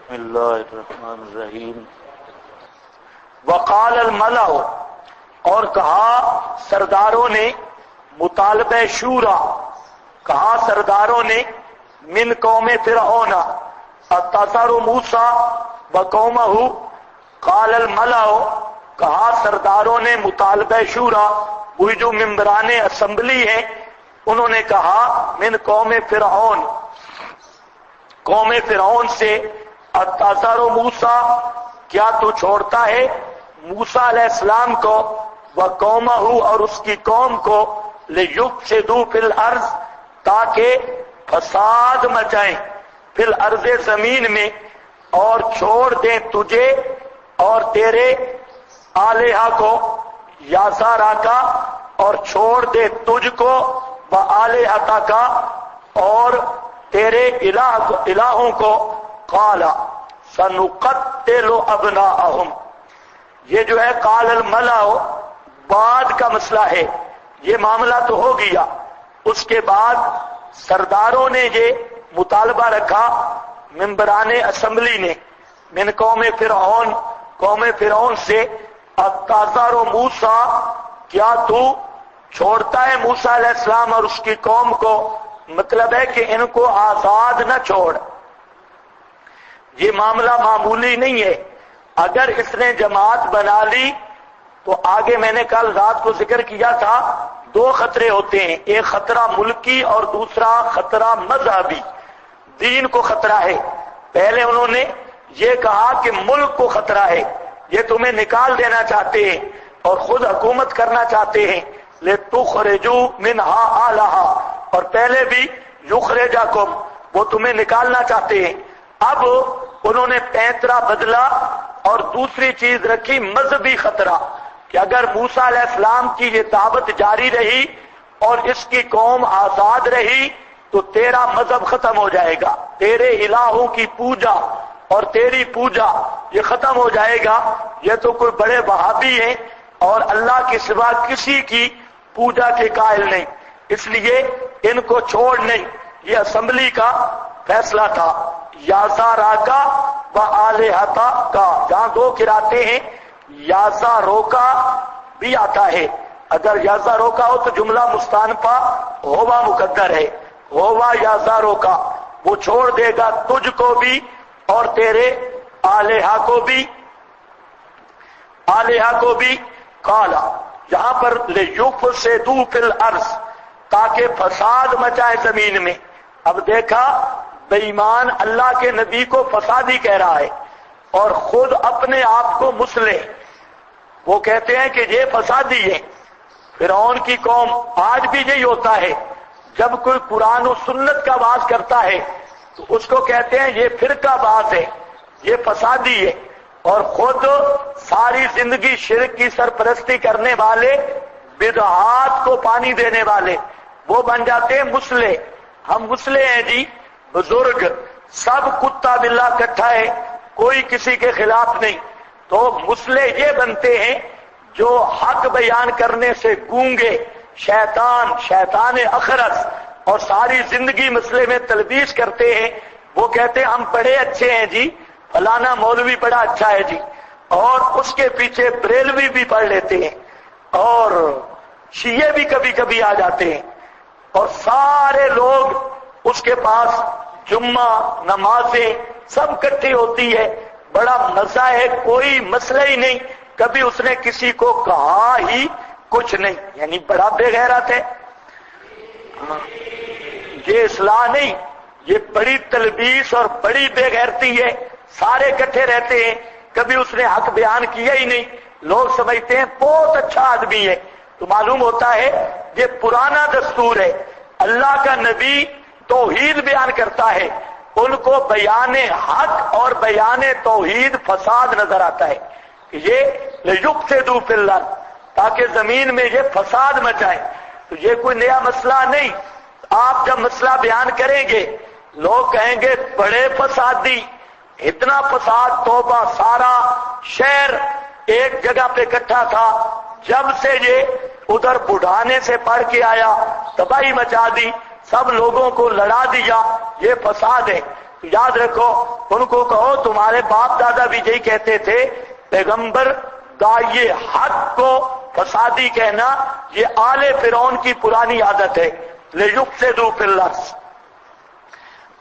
بسم اللہ الرحمن الرحیم۔ وقال الملأ، اور کہا سرداروں نے، مطالبہ شورا، کہا سرداروں نے، من قوم فرعون اتذر موسیٰ وقومہ، قال الملأ، کہا سرداروں نے مطالبہ شورا، وہی جو ممبران اسمبلی ہیں، انہوں نے کہا من قوم فرعون، قوم فرعون سے، اتذر موسیٰ، کیا تو چھوڑتا ہے موسیٰ علیہ السلام کو، وقومہ، اور اس کی قوم کو، لیفسدوا فی الارض، تاکہ فساد مچائیں، فی الارض، زمین میں، اور چھوڑ دیں تجھے اور تیرے آلہہ کو، یازارا کا، اور چھوڑ دے تجھ کو، وآلہتا کا، اور تیرے الہوں کو، قال سنقتل ابناءہم، یہ جو ہے قال الملأ بعد کا مسئلہ ہے، یہ معاملہ تو ہو گیا، اس کے بعد سرداروں نے یہ مطالبہ رکھا، ممبران اسمبلی نے، من قوم فرعون، قوم فرعون سے، اتذر موسیٰ، کیا تو چھوڑتا ہے موسیٰ علیہ السلام اور اس کی قوم کو، مطلب ہے کہ ان کو آزاد نہ چھوڑ۔ یہ معاملہ معمولی نہیں ہے، اگر اس نے جماعت بنا لی تو آگے میں نے کل رات کو ذکر کیا تھا، دو خطرے ہوتے ہیں، ایک خطرہ ملکی اور دوسرا خطرہ مذہبی، دین کو خطرہ ہے۔ پہلے انہوں نے یہ کہا کہ ملک کو خطرہ ہے، یہ تمہیں نکال دینا چاہتے ہیں اور خود حکومت کرنا چاہتے ہیں، لِتُخْرِجُوا مِنْهَا أَهْلَهَا، اور پہلے بھی یخرجکم، وہ تمہیں نکالنا چاہتے ہیں۔ اب انہوں نے پینترا بدلا اور دوسری چیز رکھی مذہبی خطرہ، کہ اگر موسیٰ علیہ السلام کی یہ دعوت جاری رہی اور اس کی قوم آزاد رہی تو تیرا مذہب ختم ہو جائے گا، تیرے الہوں کی پوجا اور تیری پوجا یہ ختم ہو جائے گا، یہ تو کوئی بڑے وہابی ہیں اور اللہ کے سوا کسی کی پوجا کے قائل نہیں، اس لیے ان کو چھوڑ نہیں۔ یہ اسمبلی کا فیصلہ تھا، یازارا کا و آلہتا کا، جہاں دو قراتیں ہیں، یازارو کا بھی آتا ہے، اگر یازارو کا ہو تو جملہ مستانفہ ہوا مقدر ہے، ہوا یازارو کا، وہ چھوڑ دے گا تجھ کو بھی اور تیرے آلہہ کو بھی، آلہہ کو بھی، قالا، یہاں پر لیفسدوا فی الارض، تاکہ فساد مچائے زمین میں۔ اب دیکھا بے ایمان اللہ کے نبی کو فسادی کہہ رہا ہے اور خود اپنے آپ کو مصلح، وہ کہتے ہیں کہ یہ فسادی ہے۔ فرعون کی قوم آج بھی یہی ہوتا ہے، جب کوئی قرآن و سنت کا باز کرتا ہے تو اس کو کہتے ہیں یہ فرقہ باز ہے، یہ فسادی ہے، اور خود ساری زندگی شرک کی سرپرستی کرنے والے، بدعات کو پانی دینے والے، وہ بن جاتے ہیں مصلح۔ ہم مصلح ہیں جی، بزرگ سب کتا بلا اکٹھا ہے، کوئی کسی کے خلاف نہیں، تو مصلح یہ بنتے ہیں جو حق بیان کرنے سے گونگے، شیطان اخرس، اور ساری زندگی مسئلے میں تلبیس کرتے ہیں۔ وہ کہتے ہیں ہم بڑے اچھے ہیں جی، فلانا مولوی بڑا اچھا ہے جی، اور اس کے پیچھے بریلوی بھی پڑھ لیتے ہیں اور شیعہ بھی کبھی کبھی آ جاتے ہیں، اور سارے لوگ اس کے پاس جمعہ نمازیں سب اکٹھی ہوتی ہے، بڑا مزہ ہے، کوئی مسئلہ ہی نہیں، کبھی اس نے کسی کو کہا ہی کچھ نہیں، یعنی بڑا بے غیرت ہے۔ یہ اصلاح نہیں، یہ بڑی تلبیس اور بڑی بے غیرتی ہے، سارے اکٹھے رہتے ہیں، کبھی اس نے حق بیان کیا ہی نہیں، لوگ سمجھتے ہیں بہت اچھا آدمی ہے، تو معلوم ہوتا ہے یہ پرانا دستور ہے۔ اللہ کا نبی توحید بیان کرتا ہے، ان کو بیان حق اور بیان توحید فساد نظر آتا ہے، کہ یہ لیفسدوا فی الارض، تاکہ زمین میں یہ فساد مچائیں، تو یہ کوئی نیا مسئلہ نہیں۔ آپ جب مسئلہ بیان کریں گے لوگ کہیں گے بڑے فسادی، اتنا فساد، توبہ، سارا شہر ایک جگہ پہ اکٹھا تھا، جب سے یہ ادھر بڑھانے سے پڑھ کے آیا تباہی مچا دی، سب لوگوں کو لڑا دیا، یہ فساد ہے۔ تو یاد رکھو، ان کو کہو تمہارے باپ دادا بھی یہی کہتے تھے، پیغمبر کا یہ حق کو فسادی کہنا یہ آل فرعون کی پرانی عادت ہے، لِيُفْسِدُوا فِي الْأَرْضِ،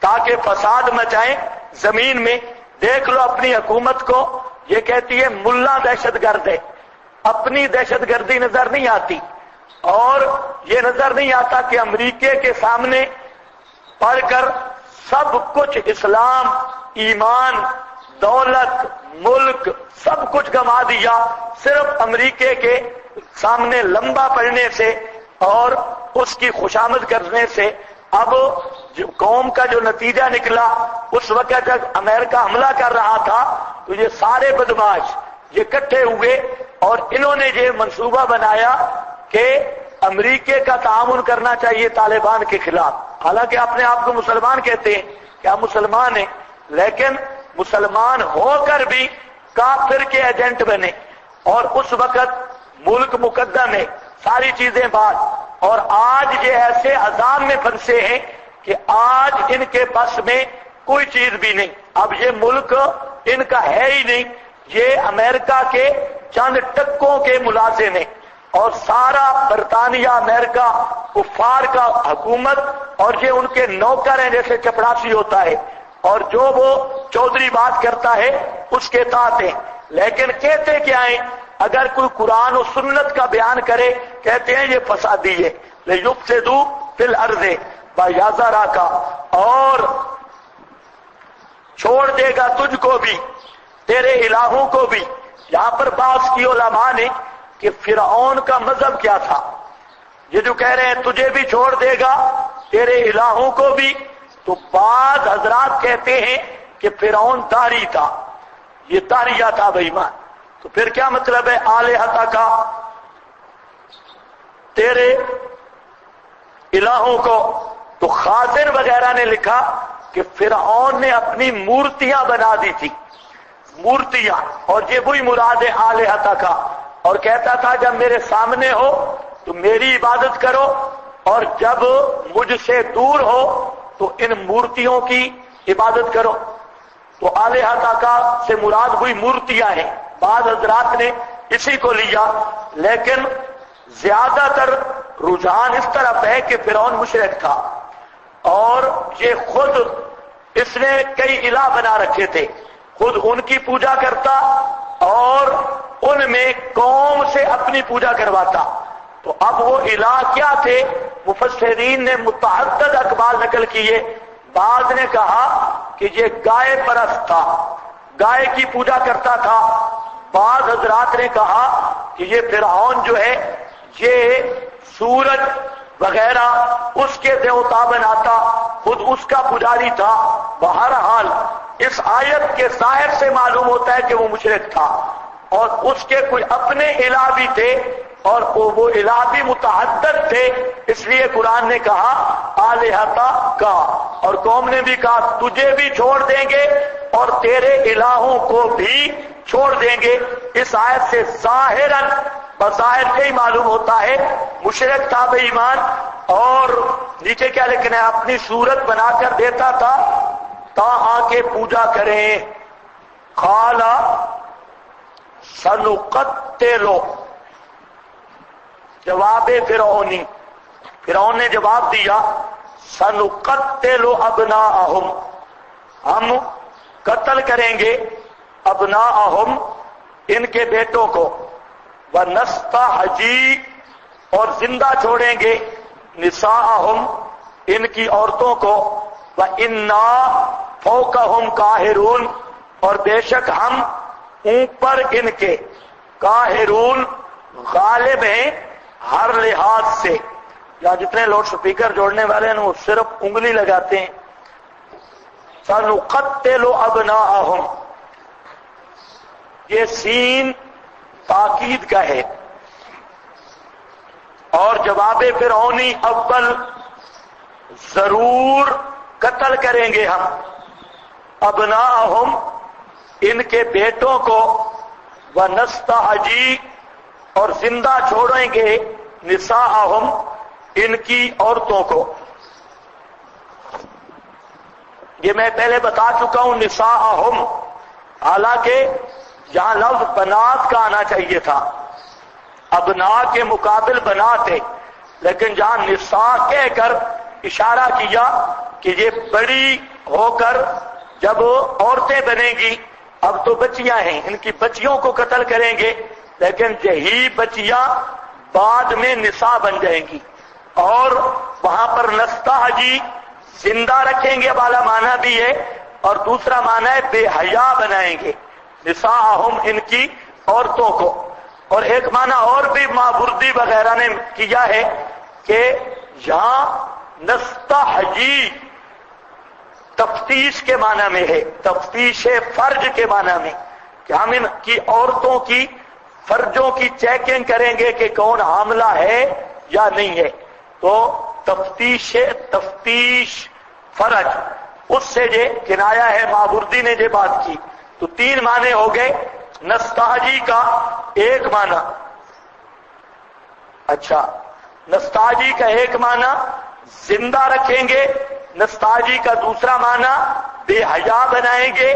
تاکہ فساد مچائیں زمین میں۔ دیکھ لو اپنی حکومت کو، یہ کہتی ہے ملا دہشت گرد ہے، اپنی دہشت گردی نظر نہیں آتی، اور یہ نظر نہیں آتا کہ امریکہ کے سامنے پڑھ کر سب کچھ اسلام، ایمان، دولت، ملک سب کچھ گنوا دیا صرف امریکہ کے سامنے لمبا پڑنے سے اور اس کی خوشامد کرنے سے۔ اب قوم کا جو نتیجہ نکلا، اس وقت جب امریکہ حملہ کر رہا تھا تو یہ سارے بدماش یہ اکٹھے ہوئے اور انہوں نے یہ منصوبہ بنایا کہ امریکہ کا تعاون کرنا چاہیے طالبان کے خلاف۔ حالانکہ اپنے آپ کو مسلمان کہتے ہیں کہ ہم مسلمان ہیں، لیکن مسلمان ہو کر بھی کافر کے ایجنٹ بنے، اور اس وقت ملک مقدم ہے، ساری چیزیں بات، اور آج یہ ایسے عذاب میں پھنسے ہیں کہ آج ان کے پاس میں کوئی چیز بھی نہیں، اب یہ ملک ان کا ہے ہی نہیں، یہ امریکہ کے چند ٹکوں کے ملازم ہیں، اور سارا برطانیہ امریکہ کفار کا حکومت، اور یہ ان کے نوکر ہیں جیسے چپڑاسی ہوتا ہے، اور جو وہ چودھری بات کرتا ہے اس کے تحت ہیں۔ لیکن کہتے کیا ہیں؟ اگر کوئی قرآن و سنت کا بیان کرے کہتے ہیں یہ فسادی ہے، لِيُفْسِدُوا فِي الْأَرْضِ وَيَذَرَكَ، اور چھوڑ دے گا تجھ کو بھی، تیرے الہوں کو بھی۔ یہاں پر بات کی علماء نے کہ فرعون کا مذہب کیا تھا، یہ جو کہہ رہے ہیں تجھے بھی چھوڑ دے گا تیرے الہوں کو بھی، تو بعض حضرات کہتے ہیں کہ فرعون داری تھا، یہ داریہ تھا بے ایمان۔ تو پھر کیا مطلب ہے آلہتا کا، تیرے الہوں کو؟ تو خازن وغیرہ نے لکھا کہ فرعون نے اپنی مورتیاں بنا دی تھی، مورتیاں، اور یہ وہی مراد ہے آلہتا کا، اور کہتا تھا جب میرے سامنے ہو تو میری عبادت کرو، اور جب مجھ سے دور ہو تو ان مورتیوں کی عبادت کرو۔ تو آلہتا کا سے مراد وہی مورتیاں ہیں، بعض حضرات نے اسی کو لیا، لیکن زیادہ تر رجحان اس طرف ہے کہ فرعون مشرک تھا، اور یہ خود اس نے کئی الہ بنا رکھے تھے، خود ان کی پوجا کرتا اور ان میں قوم سے اپنی پوجا کرواتا۔ تو اب وہ الہ کیا تھے؟ مفسرین نے متعدد اقوال نقل کیے، بعض نے کہا کہ یہ گائے پرست تھا، گائے کی پوجا کرتا تھا، بعض حضرات نے کہا کہ یہ فرعون جو ہے یہ سورج وغیرہ اس کے دیوتا بناتا، خود اس کا پجاری تھا۔ بہرحال اس آیت کے ظاہر سے معلوم ہوتا ہے کہ وہ مشرک تھا، اور اس کے کوئی اپنے الہ بھی تھے، اور وہ الہ بھی متعدد تھے، اس لیے قرآن نے کہا آلہتا کا، اور قوم نے بھی کہا تجھے بھی چھوڑ دیں گے اور تیرے الہوں کو بھی چھوڑ دیں گے۔ اس آیت سے ظاہراً بظاہر سے ہی معلوم ہوتا ہے مشرک تھا بے ایمان، اور نیچے کیا لکھنا ہے؟ اپنی صورت بنا کر دیتا تھا تا آ کے پوجا کریں۔ قال سنقتل، جواب فرعونی، فرعون نے جواب دیا سنقتل ابناءہم، ہم قتل کریں گے ابناءہم، ان کے بیٹوں کو، ونستحجی، اور زندہ چھوڑیں گے نساءہم، ان کی عورتوں کو، وَإِنَّا فَوْقَهُمْ قَاهِرُونَ، اور بے شک ہم اوپر ان کے، قاہرون غالب ہیں ہر لحاظ سے۔ یا جتنے لاؤڈ سپیکر جوڑنے والے ہیں وہ صرف انگلی لگاتے ہیں۔ سَنُقَتِّلُ أَبْنَاءَهُمْ، یہ سین تاکید کا ہے، اور جواب فرعونی اول ضرور قتل کریں گے ہم ابناءہم، ان کے بیٹوں کو، ونستحجی، اور زندہ چھوڑیں گے نساءہم، ان کی عورتوں کو۔ یہ میں پہلے بتا چکا ہوں نساءہم، حالانکہ یہاں لفظ بنات کا آنا چاہیے تھا، ابنا کے مقابل بنات ہے، لیکن جہاں نساء کہہ کر اشارہ کیا کہ یہ بڑی ہو کر جب عورتیں بنیں گی، اب تو بچیاں ہیں، ان کی بچیوں کو قتل کریں گے، لیکن یہی بچیاں بعد میں نساء بن جائیں گی، اور وہاں پر نستحجی زندہ رکھیں گے والا معنی بھی ہے، اور دوسرا معنی ہے بے حیا بنائیں گے نساءہم، ان کی عورتوں کو۔ اور ایک معنی اور بھی ماوردی وغیرہ نے کیا ہے کہ یہاں نستحجی تفتیش کے معنی میں ہے، تفتیش فرج کے معنی میں، کہ ہم ان کی عورتوں کی فرجوں کی چیکنگ کریں گے کہ کون حاملہ ہے یا نہیں ہے، تو تفتیش فرج اس سے یہ کنایا ہے، ماوردی نے یہ بات کی۔ تو تین معنی ہو گئے نستحجی کا، ایک معنی اچھا نستحجی کا ایک معنی زندہ رکھیں گے، نستحجی کا دوسرا معنی بے حیا بنائیں گے،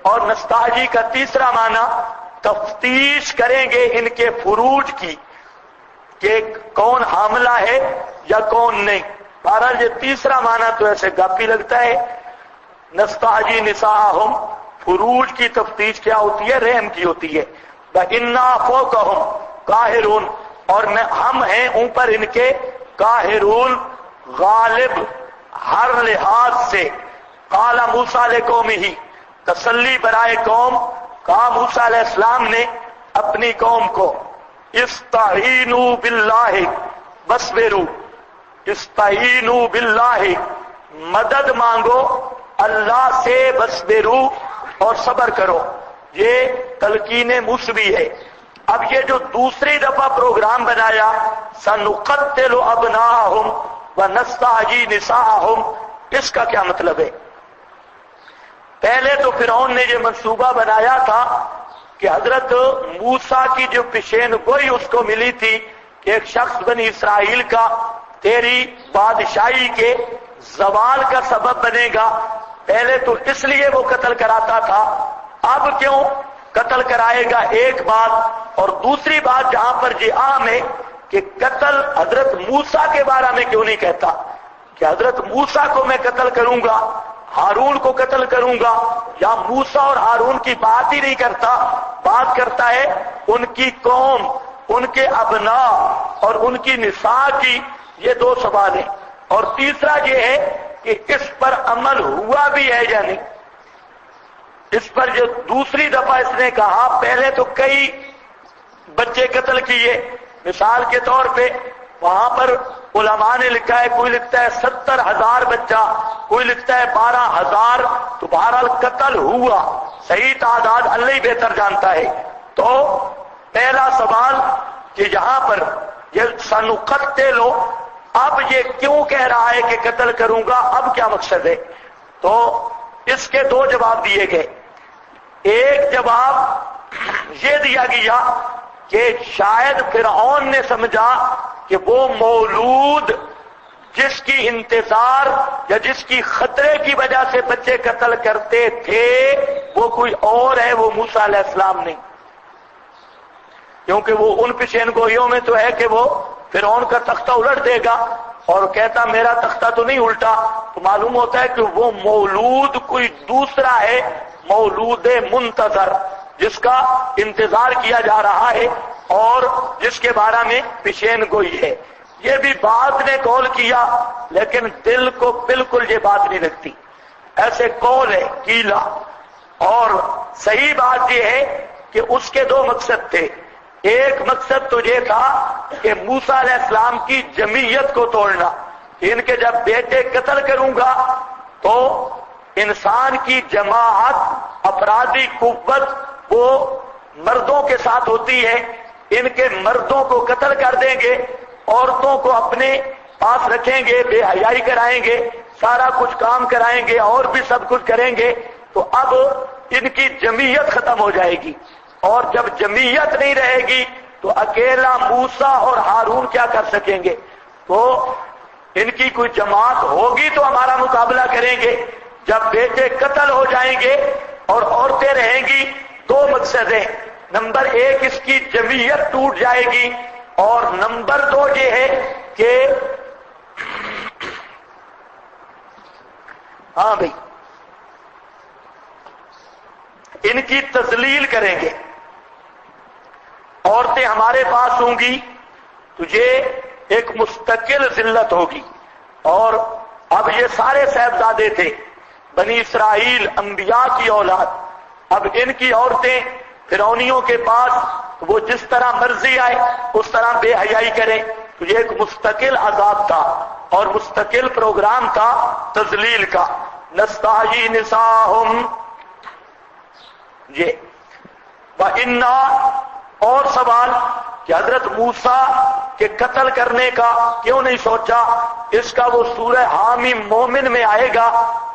اور نستحجی کا تیسرا معنی تفتیش کریں گے ان کے فروج کی کہ کون حاملہ ہے یا کون نہیں۔ بہرحال یہ تیسرا معنی تو ایسے گاپی لگتا ہے، نستحجی نساءہم، فروج کی تفتیش کیا ہوتی ہے؟ رحم کی ہوتی ہے۔ وَإِنَّا فَوْقَهُمْ قَاهِرُونَ، اور ہم ہیں اوپر ان کے قاہرون، غالب ہر لحاظ سے۔ قال موسیٰ لقومہ، تسلی برائے قوم، کہا موسیٰ علیہ السلام نے اپنی قوم کو، استعینوا باللہ واصبروا، استعینوا باللہ، مدد مانگو اللہ سے، واصبروا، اور صبر کرو۔ یہ تلقین موسوی ہے۔ اب یہ جو دوسری دفعہ پروگرام بنایا سنقتل ابناءہم ونستحیی نساءہم، اس کا کیا مطلب ہے؟ پہلے تو فرعون نے یہ منصوبہ بنایا تھا کہ حضرت موسیٰ کی جو پیشین گوئی اس کو ملی تھی کہ ایک شخص بنی اسرائیل کا تیری بادشاہی کے زوال کا سبب بنے گا، پہلے تو اس لیے وہ قتل کراتا تھا، اب کیوں قتل کرائے گا؟ ایک بات، اور دوسری بات جہاں پر یہ عام ہے کہ قتل حضرت موسیٰ کے بارے میں کیوں نہیں کہتا کہ حضرت موسیٰ کو میں قتل کروں گا، ہارون کو قتل کروں گا، یا موسیٰ اور ہارون کی بات ہی نہیں کرتا، بات کرتا ہے ان کی قوم، ان کے ابناء اور ان کی نساء کی۔ یہ دو سوال ہیں، اور تیسرا یہ ہے کہ اس پر عمل ہوا بھی ہے یا نہیں۔ اس پر جو دوسری دفعہ اس نے کہا، پہلے تو کئی بچے قتل کیے، مثال کے طور پہ وہاں پر علماء نے لکھا ہے، کوئی لکھتا ہے 70,000 بچہ، کوئی لکھتا ہے 12,000، تو بہرحال قتل ہوا، صحیح تعداد اللہ ہی بہتر جانتا ہے۔ تو پہلا سوال کہ یہاں پر یہ سنقتل، اب یہ کیوں کہہ رہا ہے کہ قتل کروں گا؟ اب کیا مقصد ہے؟ تو اس کے دو جواب دیے گئے۔ ایک جواب یہ دیا گیا کہ شاید فرعون نے سمجھا کہ وہ مولود جس کی انتظار یا جس کی خطرے کی وجہ سے بچے قتل کرتے تھے وہ کوئی اور ہے، وہ موسیٰ علیہ السلام نہیں، کیونکہ وہ ان پیشین گوئیوں میں تو ہے کہ وہ فرعون کا تختہ الٹ دے گا، اور کہتا میرا تختہ تو نہیں الٹا، تو معلوم ہوتا ہے کہ وہ مولود کوئی دوسرا ہے، مولود منتظر، جس کا انتظار کیا جا رہا ہے اور جس کے بارے میں پیشین گوئی ہے۔ یہ بھی بات نے قول کیا، لیکن دل کو بالکل یہ بات نہیں لگتی، ایسے قول ہے کیلا۔ اور صحیح بات یہ ہے کہ اس کے دو مقصد تھے، ایک مقصد تو یہ تھا کہ موسیٰ علیہ السلام کی جمعیت کو توڑنا، ان کے جب بیٹے قتل کروں گا تو انسان کی جماعت، افرادی قوت وہ مردوں کے ساتھ ہوتی ہے، ان کے مردوں کو قتل کر دیں گے، عورتوں کو اپنے پاس رکھیں گے، بے حیائی کرائیں گے، سارا کچھ کام کرائیں گے اور بھی سب کچھ کریں گے، تو اب ان کی جمعیت ختم ہو جائے گی، اور جب جمعیت نہیں رہے گی تو اکیلا موسیٰ اور ہارون کیا کر سکیں گے؟ تو ان کی کوئی جماعت ہوگی تو ہمارا مقابلہ کریں گے، جب بیٹے قتل ہو جائیں گے اور عورتیں رہیں گی، دو مقصد ہیں، نمبر ایک اس کی جمعیت ٹوٹ جائے گی، اور نمبر دو یہ ہے کہ ہاں بھئی ان کی تذلیل کریں گے۔ عورتیں ہمارے پاس ہوں گی، تجھے ایک مستقل ذلت ہوگی۔ اور اب یہ سارے صاحبزادے تھے بنی اسرائیل، انبیاء کی اولاد، اب ان کی عورتیں فرعونیوں کے پاس وہ جس طرح مرضی آئے اس طرح بے حیائی کریں، تو یہ ایک مستقل عذاب تھا اور مستقل پروگرام تھا تذلیل کا۔ نستحیی نساءہم، یہ وَإِنَّا، اور سوال کہ حضرت موسیٰ کے قتل کرنے کا کیوں نہیں سوچا؟ اس کا وہ سورہ حامی مومن میں آئے گا،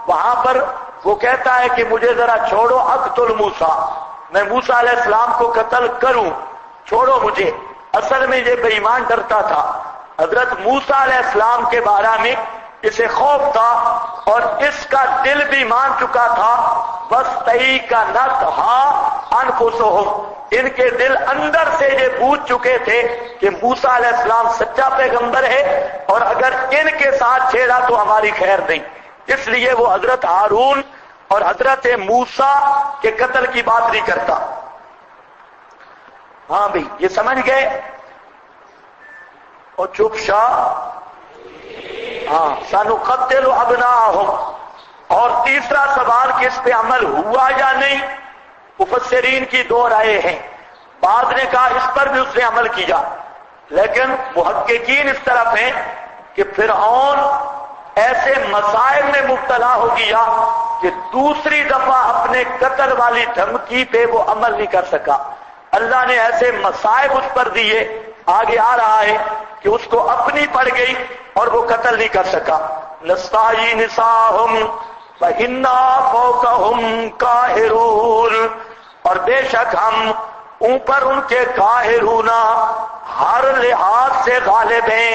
وہاں پر وہ کہتا ہے کہ مجھے ذرا چھوڑو، اقتل موسیٰ، میں موسیٰ علیہ السلام کو قتل کروں، چھوڑو مجھے۔ اصل میں یہ بے ایمان ڈرتا تھا، حضرت موسیٰ علیہ السلام کے بارے میں اسے خوف تھا اور اس کا دل بھی مان چکا تھا، وَاسْتَيْقَنَتْهَا أَنفُسُهُمْ، ان کے دل اندر سے یہ بوجھ چکے تھے کہ موسیٰ علیہ السلام سچا پیغمبر ہے اور اگر ان کے ساتھ چھیڑا تو ہماری خیر نہیں، اس لیے وہ حضرت ہارون اور حضرت موسیٰ کے قتل کی بات نہیں کرتا۔ ہاں بھئی یہ سمجھ گئے؟ اور چپ شاہ، ہاں سَنُقَتِّلُ أَبْنَاءَهُمْ۔ اور تیسرا سوال کہ اس پہ عمل ہوا یا نہیں، مفسرین کی دو رائے ہیں، بعض نے کہا اس پر بھی اس نے عمل کیا، لیکن محققین اس طرف ہیں کہ فرعون ایسے مسائل میں مبتلا ہو گیا کہ دوسری دفعہ اپنے قتل والی دھمکی پہ وہ عمل نہیں کر سکا۔ اللہ نے ایسے مسائب اس پر دیے، آگے آ رہا ہے کہ اس کو اپنی پڑ گئی اور وہ قتل نہیں کر سکا۔ نستحیی نساءہم وَإِنَّا فَوْقَهُمْ قَاهِرُونَ، اور بے شک ہم اوپر ان کے قاہرون، ہر لحاظ سے غالب ہیں۔